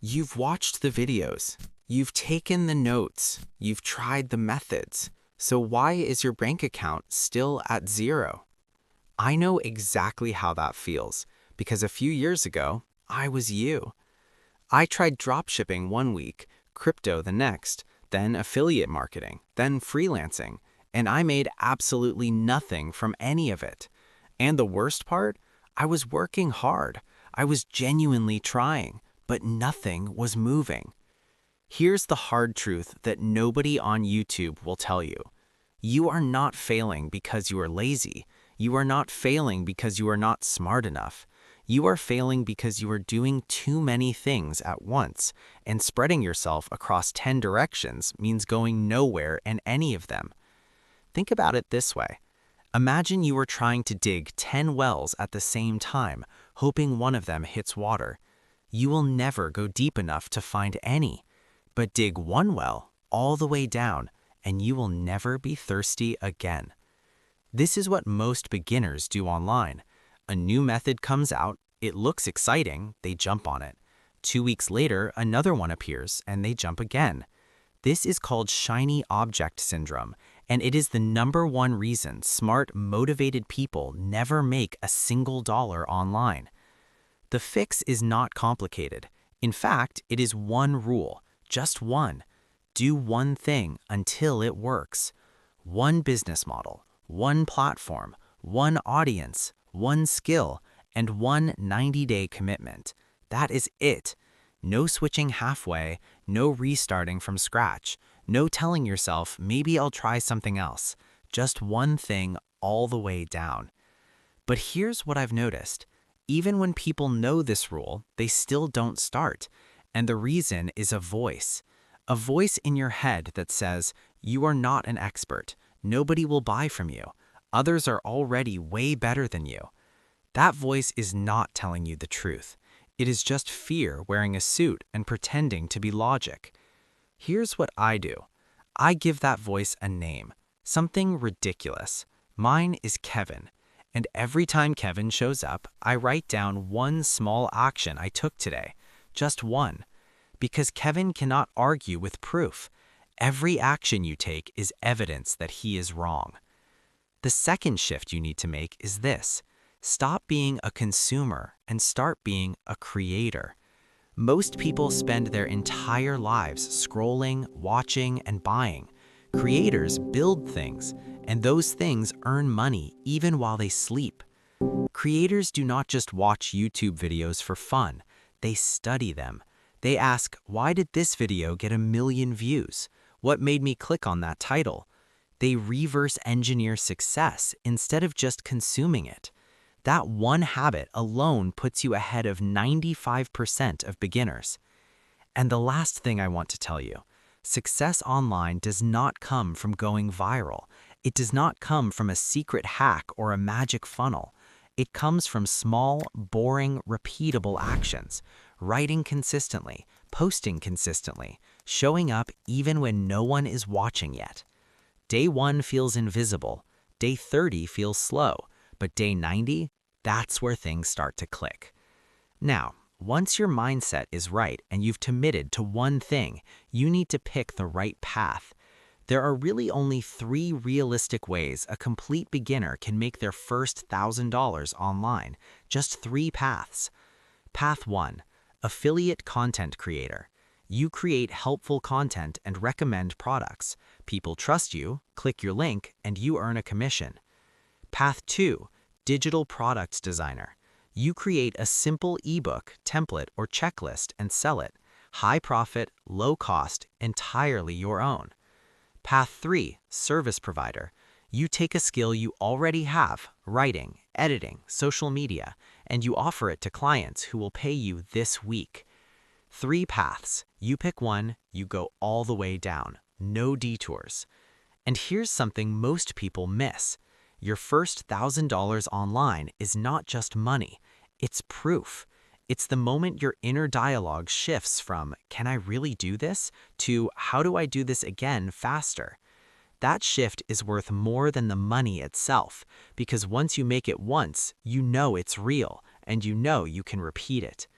You've watched the videos, you've taken the notes, you've tried the methods. So why is your bank account still at zero? I know exactly how that feels because a few years ago, I was you. I tried dropshipping one week, crypto the next, then affiliate marketing, then freelancing, and I made absolutely nothing from any of it. And the worst part? I was working hard. I was genuinely trying, but nothing was moving. Here's the hard truth that nobody on YouTube will tell you. You are not failing because you are lazy. You are not failing because you are not smart enough. You are failing because you are doing too many things at once, and spreading yourself across 10 directions means going nowhere in any of them. Think about it this way. Imagine you are trying to dig 10 wells at the same time, hoping one of them hits water. You will never go deep enough to find any. But dig one well all the way down, and you will never be thirsty again. This is what most beginners do online. A new method comes out, it looks exciting, they jump on it. 2 weeks later, another one appears, and they jump again. This is called shiny object syndrome, and it is the #1 reason smart, motivated people never make a single dollar online. The fix is not complicated. In fact, it is one rule, just one. Do one thing until it works. One business model, one platform, one audience, one skill, and one 90-day commitment. That is it. No switching halfway, no restarting from scratch, no telling yourself, maybe I'll try something else. Just one thing all the way down. But here's what I've noticed. Even when people know this rule, they still don't start. And the reason is a voice. A voice in your head that says, you are not an expert. Nobody will buy from you. Others are already way better than you. That voice is not telling you the truth. It is just fear wearing a suit and pretending to be logic. Here's what I do. I give that voice a name, something ridiculous. Mine is Kevin. And every time Kevin shows up, I write down one small action I took today. Just one. Because Kevin cannot argue with proof. Every action you take is evidence that he is wrong. The second shift you need to make is this. Stop being a consumer and start being a creator. Most people spend their entire lives scrolling, watching, and buying. Creators build things, and those things earn money even while they sleep. Creators do not just watch YouTube videos for fun. They study them. They ask, why did this video get 1 million views? What made me click on that title? They reverse engineer success instead of just consuming it. That one habit alone puts you ahead of 95% of beginners. And the last thing I want to tell you, success online does not come from going viral. It does not come from a secret hack or a magic funnel. It comes from small, boring, repeatable actions. Writing consistently, posting consistently, showing up even when no one is watching yet. Day 1 feels invisible. Day 30 feels slow. But day 90, that's where things start to click. Now, once your mindset is right and you've committed to one thing, you need to pick the right path. There are really only 3 realistic ways a complete beginner can make their first $1,000 online. Just 3 paths. Path 1, affiliate content creator. You create helpful content and recommend products. People trust you, click your link, and you earn a commission. Path 2, digital products designer. You create a simple ebook, template, or checklist and sell it. High profit, low cost, entirely your own. Path 3, service provider. You take a skill you already have, writing, editing, social media, and you offer it to clients who will pay you this week. 3 paths. You pick one, you go all the way down. No detours. And here's something most people miss. Your first $1,000 online is not just money, it's proof. It's the moment your inner dialogue shifts from, can I really do this? To, how do I do this again faster? That shift is worth more than the money itself, because once you make it once, you know it's real, and you know you can repeat it.